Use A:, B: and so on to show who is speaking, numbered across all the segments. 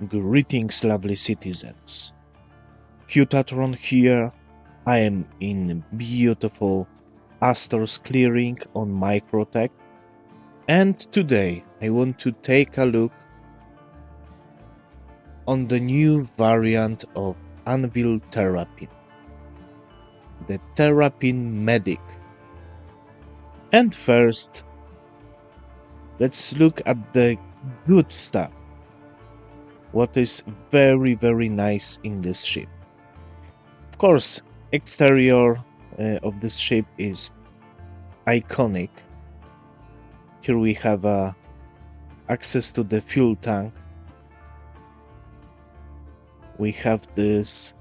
A: Greetings, lovely citizens. Qutatron here. I am in beautiful Astor's clearing on Microtech, and today I want to take a look on the new variant of Anvil Terrapin, the Terrapin Medic. And first, let's look at the good stuff. What is very nice in this ship. Of course, exterior of this ship is iconic. Here we have access to the fuel tank. We have this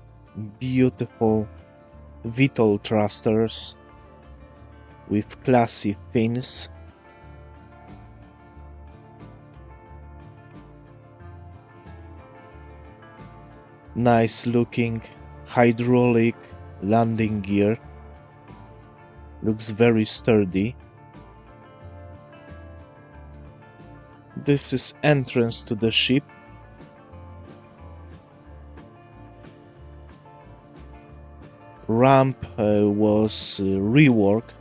A: beautiful VTOL thrusters with classy fins. Nice looking hydraulic landing gear. Looks very sturdy. This is entrance to the ship. Ramp was reworked.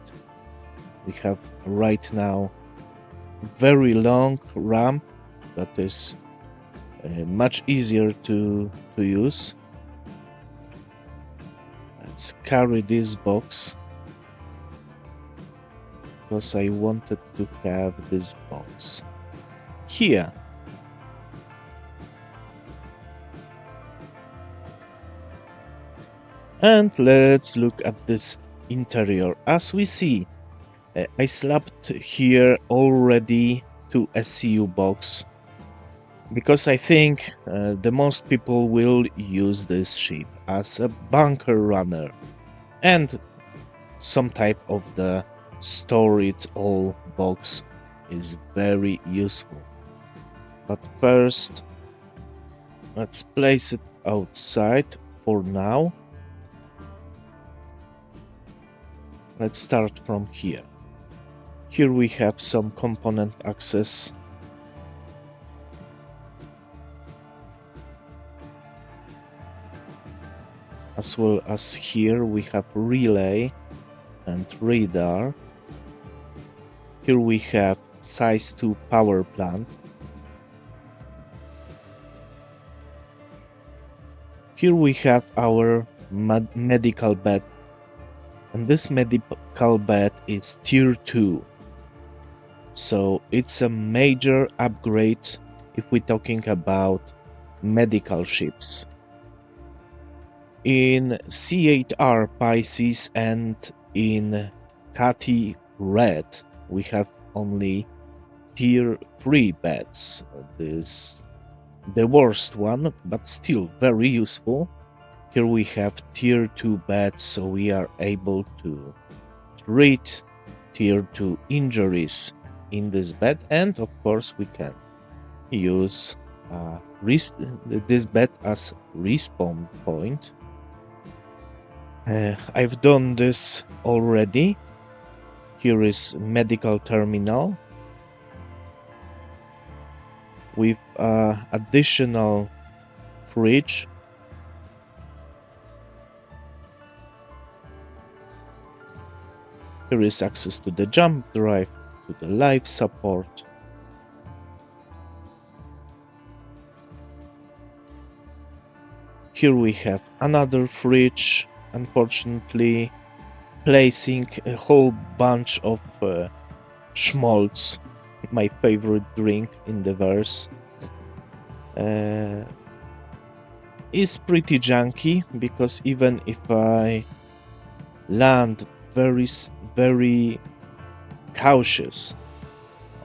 A: We have right now very long ramp that is much easier to use. Let's carry this box because I wanted to have this box here. And let's look at this interior. As we see, I slapped here already to SCU box because I think the most people will use this ship as a bunker runner and some type of the store it all box is very useful. But first, let's place it outside for now. Let's start from here. Here we have some component access. As well as here we have relay and radar. Here we have size 2 power plant. Here we have our medical bed. And this medical bed is tier 2. So it's a major upgrade if we're talking about medical ships. In C8R Pisces and in Cathy Red, we have only tier 3 beds. This the worst one, but still very useful. Here we have tier 2 beds, so we are able to treat tier 2 injuries in this bed, and of course we can use this bed as respawn point. I've done this already. Here is medical terminal with additional fridge. Here is access to the jump drive, to the life support. Here we have another fridge, unfortunately placing a whole bunch of schmaltz, my favorite drink in the verse. Is pretty junky because even if I land very cautious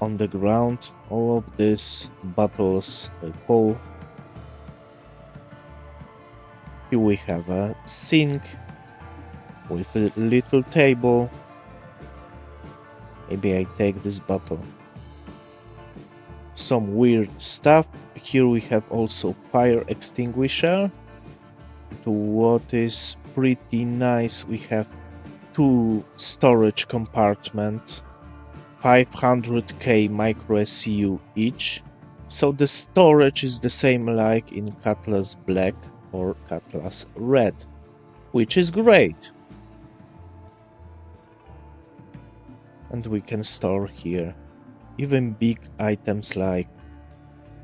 A: on the ground, all of these bottles fall. Here we have a sink with a little table. Maybe I take this bottle. Some weird stuff. Here we have also fire extinguisher. To what is pretty nice, we have 2 storage compartments, 500k micro SCU each. So the storage is the same like in Cutlass Black or Cutlass Red, which is great. And we can store here even big items like,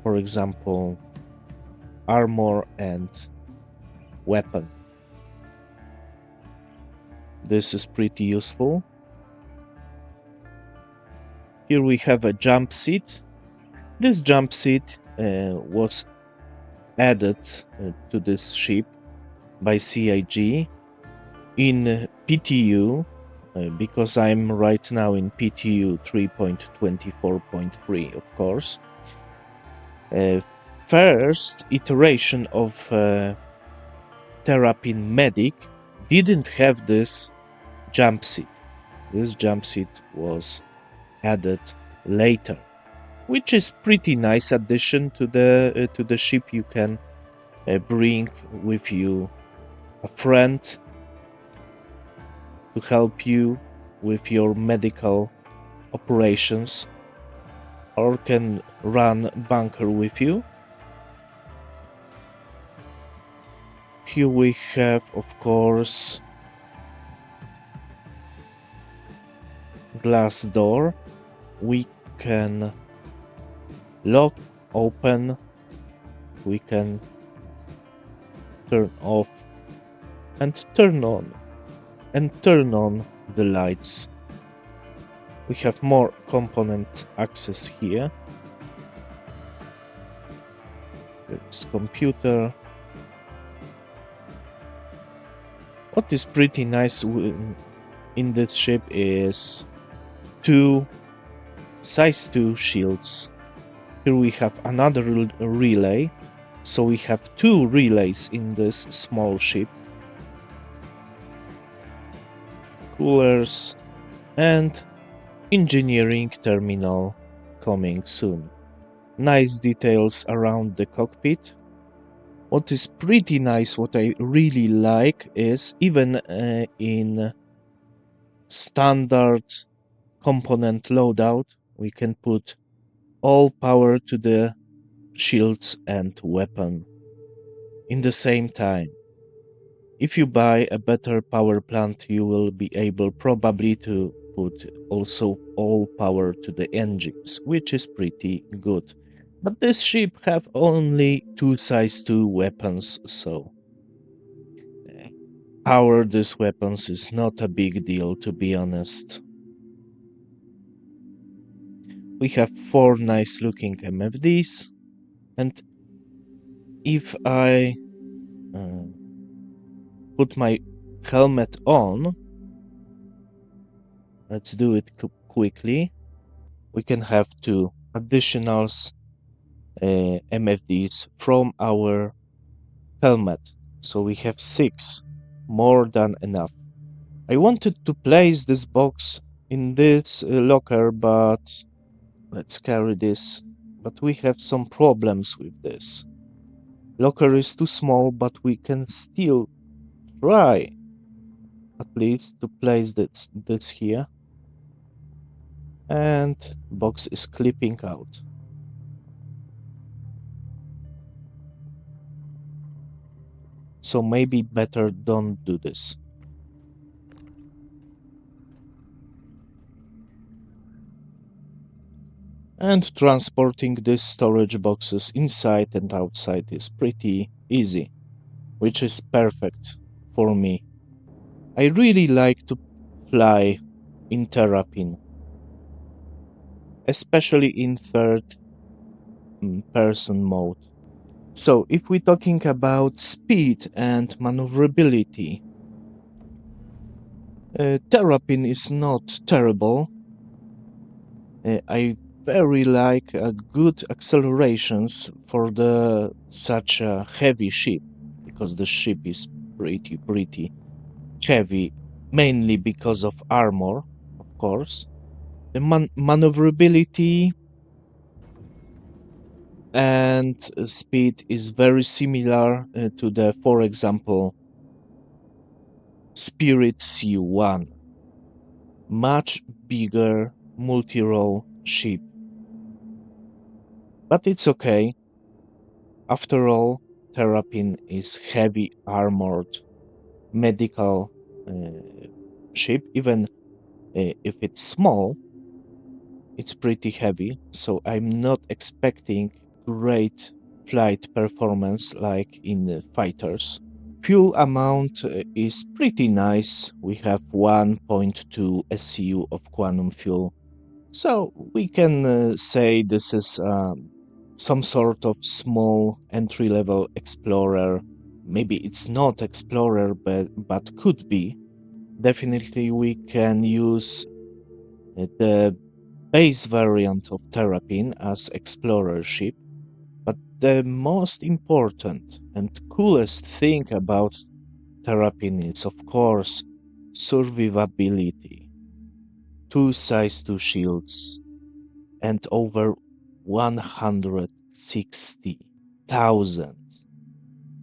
A: for example, armor and weapon. This is pretty useful. Here we have a jump seat. This jump seat was added to this ship by CIG in PTU, because I'm right now in PTU 3.24.3, of course. First iteration of Terrapin Medic didn't have this jump seat. This jump seat was added later, which is pretty nice addition to the ship. You can bring with you a friend to help you with your medical operations, or can run bunker with you. Here we have, of course, glass door. We can lock, open, we can turn off and turn on, the lights. We have more component access here. There's computer. What is pretty nice in this ship is two size 2 shields. Here we have another relay, so we have 2 relays in this small ship. Coolers and engineering terminal coming soon. Nice details around the cockpit. What is pretty nice, what I really like, is even in standard component loadout, we can put all power to the shields and weapon in the same time. If you buy a better power plant, you will be able probably to put also all power to the engines, which is pretty good. But this ship have only 2 size 2 weapons, so power these weapons is not a big deal, to be honest. We have 4 nice looking MFDs, and if I put my helmet on, let's do it quickly, we can have 2 additional MFDs from our helmet, so we have 6, more than enough. I wanted to place this box in this locker, but let's carry this, but we have some problems with this. Locker is too small, but we can still try at least to place this here, and box is clipping out. So maybe better don't do this. And transporting these storage boxes inside and outside is pretty easy, which is perfect for me. I really like to fly in Terrapin, especially in third person mode. So if we're talking about speed and maneuverability, Terrapin is not terrible. I very like good accelerations for such a heavy ship, because the ship is pretty heavy, mainly because of armor, of course. The maneuverability and speed is very similar to the, for example, Spirit C1. Much bigger multi-role ship. But it's okay. After all, Terrapin is heavy armored medical uh, ship. Even if it's small, it's pretty heavy, so I'm not expecting great flight performance like in the fighters. Fuel amount is pretty nice. We have 1.2 SCU of quantum fuel. So we can say this is some sort of small entry level explorer. Maybe it's not explorer, but could be. Definitely we can use the base variant of Terrapin as explorer ship. But the most important and coolest thing about Terrapin is, of course, survivability. Two size 2 shields and over 160,000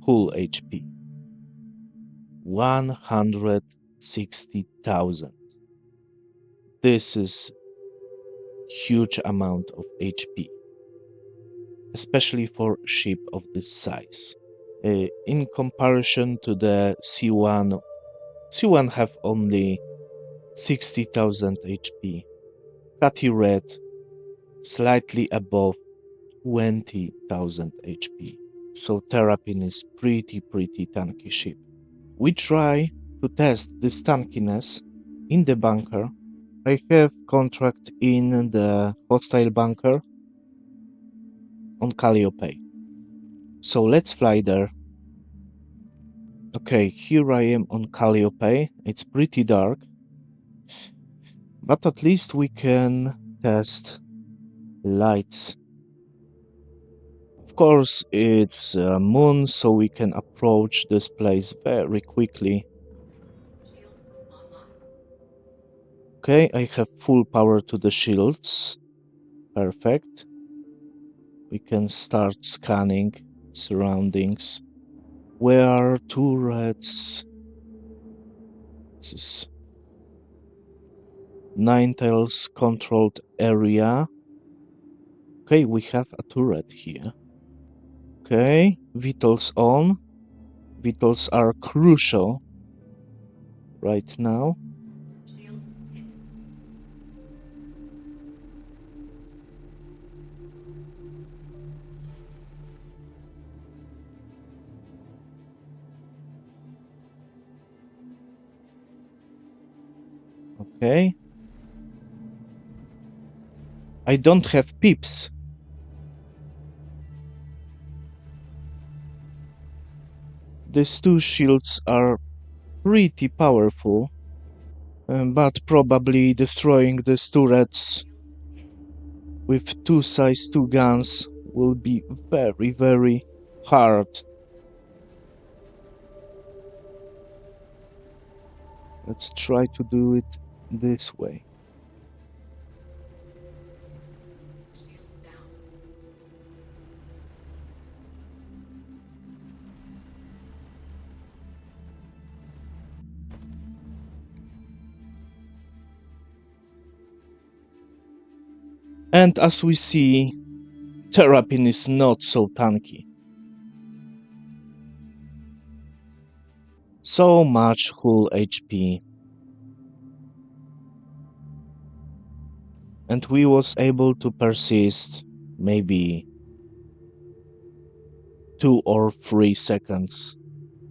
A: hull HP. 160,000. This is huge amount of HP, especially for ship of this size. In comparison to the C1, C1 have only 60,000 HP. Catty Red slightly above 20,000 HP. So Terrapin is pretty tanky ship. We try to test this tankiness in the bunker. I have contract in the hostile bunker on Calliope. So let's fly there. Okay, here I am on Calliope. It's pretty dark, but at least we can test lights. Of course, it's a moon, so we can approach this place very quickly. Okay, I have full power to the shields. Perfect. We can start scanning surroundings. Where are turrets? This is Ninetales controlled area. Okay, we have a turret here. Okay, vitals on. Vitals are crucial right now. Okay. I don't have pips. These two shields are pretty powerful, but probably destroying these turrets with two size 2 guns will be very hard. Let's try to do it this way. And as we see, Terrapin is not so tanky. So much hull HP. And we was able to persist maybe 2 or 3 seconds.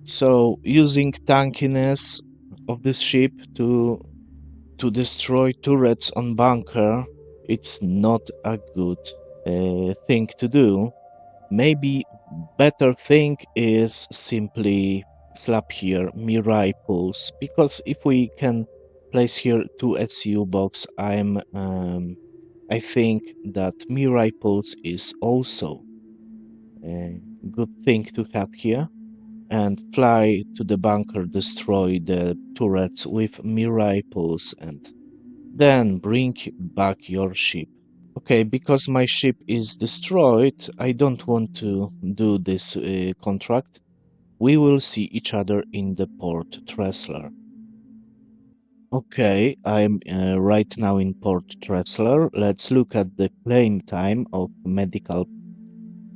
A: So using tankiness of this ship to destroy turrets on bunker, it's not a good thing to do. Maybe better thing is simply slap here Mirai pulse, because if we can place here 2 SCU box, I think that Mirai pulse is also a good thing to have here, and fly to the bunker, destroy the turrets with Mirai pulse, and then bring back your ship. Okay, because my ship is destroyed, I don't want to do this contract. We will see each other in the port Tressler. Okay, I'm right now in Port Tressler. Let's look at the claim time of medical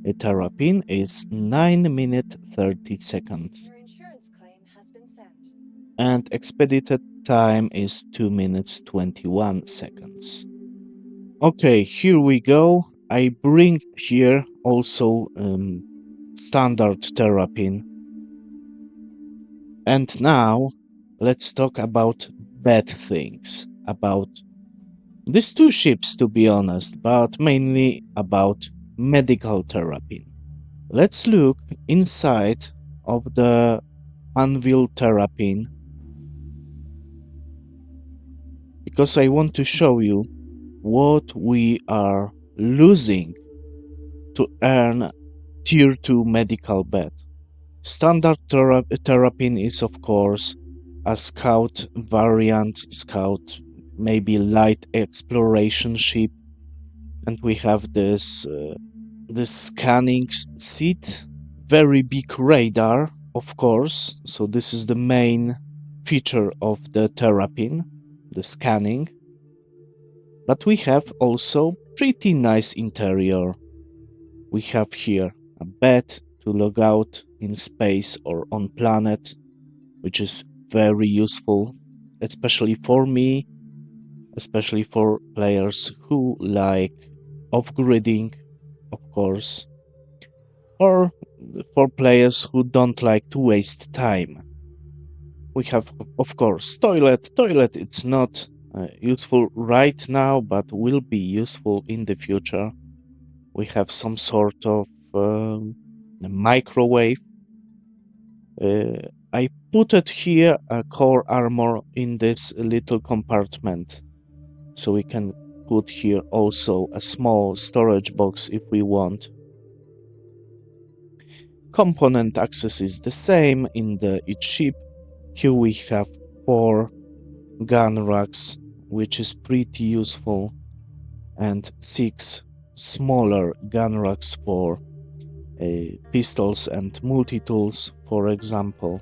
A: A Terrapin is 9 minutes 30 seconds.
B: Your insurance claim has been sent.
A: And expedited time is 2 minutes 21 seconds. Okay, here we go. I bring here also standard Terrapin. And now let's talk about bad things, about these two ships to be honest, but mainly about medical Terrapin. Let's look inside of the Anvil Terrapin because I want to show you what we are losing to earn tier 2 medical bed. Standard Terrapin is of course a scout variant, scout maybe light exploration ship, and we have this scanning seat, very big radar of course, so this is the main feature of the Terrapin, the scanning. But we have also pretty nice interior. We have here a bed to log out in space or on planet, which is very useful, especially for me, especially for players who like off-gridding, of course, or for players who don't like to waste time. We have, of course, toilet. Toilet, it's not useful right now, but will be useful in the future. We have some sort of microwave. I put it here, a core armor in this little compartment. So we can put here also a small storage box if we want. Component access is the same in each ship. Here we have 4 gun racks, which is pretty useful, and 6 smaller gun racks for pistols and multi-tools, for example.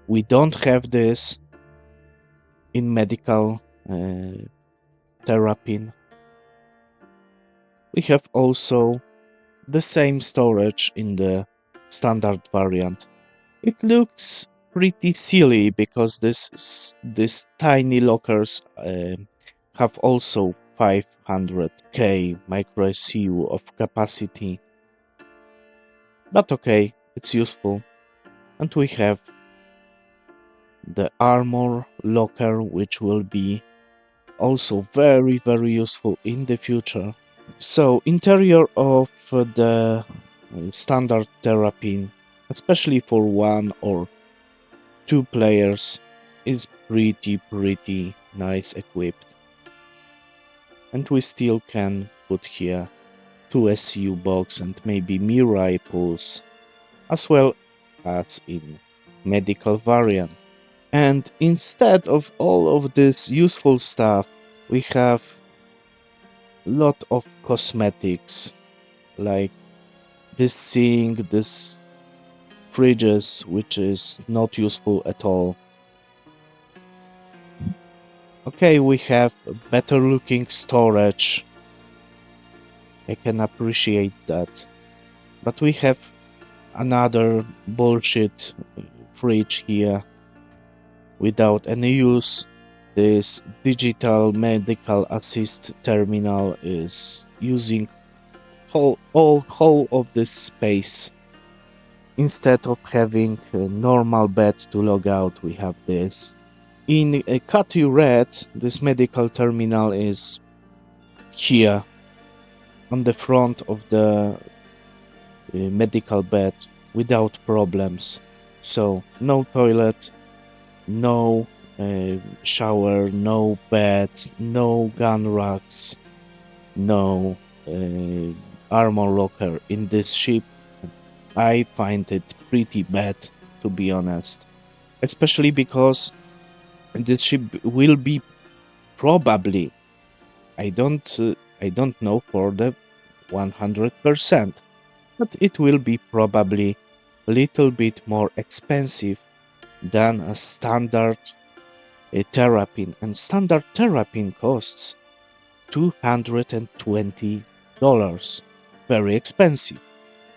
A: We don't have this in medical Terrapin. We have also the same storage in the standard variant. It looks pretty silly because these tiny lockers have also 500k micro SU of capacity. But okay, it's useful. And we have the armor locker, which will be also very useful in the future. So interior of the standard Terrapin, especially for 1 or 2 players, is pretty nice equipped. And we still can put here 2 SU box and maybe Mirai pulls, as well as in medical variant. And instead of all of this useful stuff, we have lot of cosmetics, like this sink, this fridges, which is not useful at all. Okay, we have better looking storage. I can appreciate that. But we have another bullshit fridge here without any use. This digital medical assist terminal is using whole of this space. Instead of having a normal bed to log out, we have this. In a Cutty Red, this medical terminal is here on the front of the medical bed without problems. So no toilet, no shower, no bed, no gun racks, no armor locker in this ship. I find it pretty bad, to be honest, especially because this ship will be probably, I don't know for the 100%, but it will be probably a little bit more expensive than a standard Terrapin, and standard Terrapin costs $220 very expensive.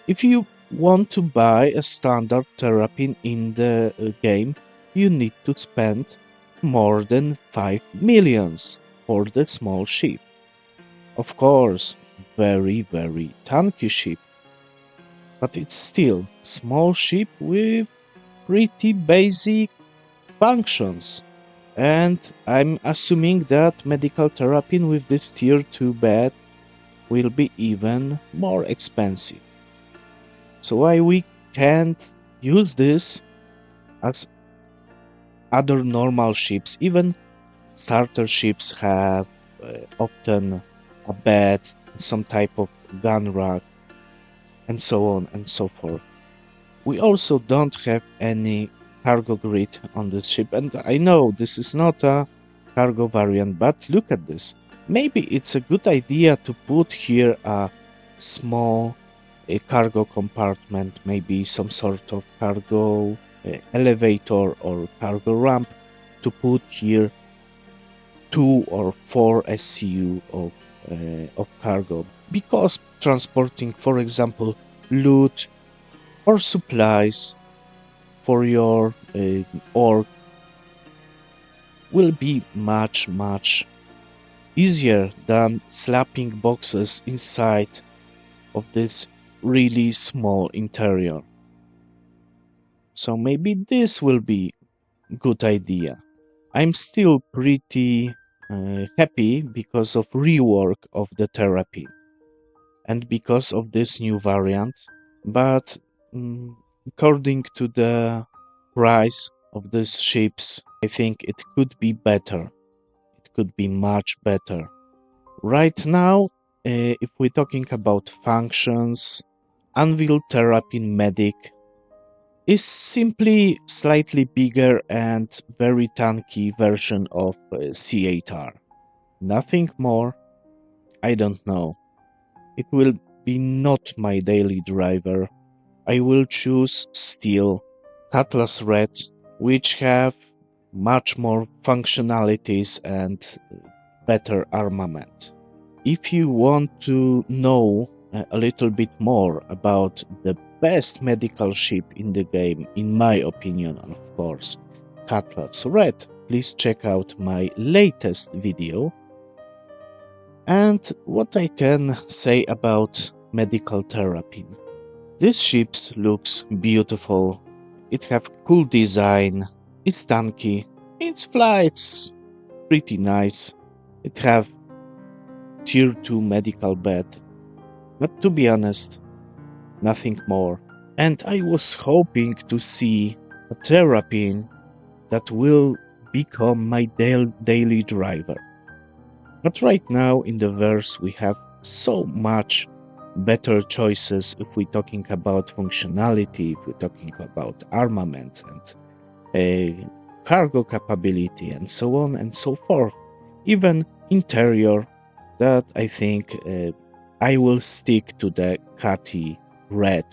A: If you want to buy a standard Terrapin in the game, you need to spend more than 5 millions for the small ship. Of course, very tanky ship, but it's still small ship with pretty basic functions. And I'm assuming that medical Terrapin with this tier 2 bed will be even more expensive. So why we can't use this as other normal ships? Even starter ships have often a bed, some type of gun rack, and so on and so forth. We also don't have any cargo grid on this ship, and I know this is not a cargo variant, but look at this. Maybe it's a good idea to put here a small cargo compartment, maybe some sort of cargo elevator or cargo ramp to put here 2 or 4 SCU of cargo, because transporting, for example, loot or supplies for your org will be much easier than slapping boxes inside of this really small interior. So maybe this will be good idea. I'm still pretty happy because of rework of the Terrapin and because of this new variant, but according to the price of these ships, I think it could be better. It could be much better. Right now, if we're talking about functions, Anvil Terrapin Medic is simply slightly bigger and very tanky version of C8R. Nothing more. I don't know. It will be not my daily driver. I will choose Steel, Cutlass Red, which have much more functionalities and better armament. If you want to know a little bit more about the best medical ship in the game, in my opinion, of course, Cutlass Red, please check out my latest video. And what I can say about medical Terrapin. This ship looks beautiful, it have cool design, it's tanky, its flights pretty nice, it have tier 2 medical bed, but to be honest, nothing more. And I was hoping to see a Terrapin that will become my daily driver. But right now in the verse we have so much better choices if we're talking about functionality, if we're talking about armament and a cargo capability and so on and so forth. Even interior, that I think I will stick to the Catty Red.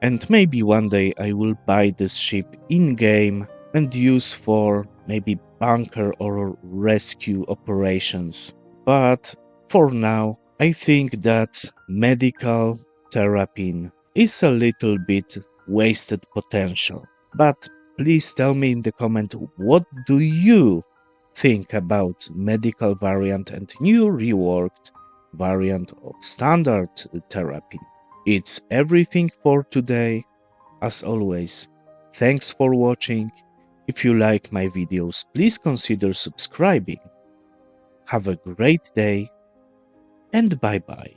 A: And maybe one day I will buy this ship in-game and use for maybe bunker or rescue operations. But for now, I think that medical Terrapin is a little bit wasted potential. But please tell me in the comment, what do you think about medical variant and new reworked variant of standard Terrapin? It's everything for today. As always, thanks for watching. If you like my videos, please consider subscribing. Have a great day and bye bye.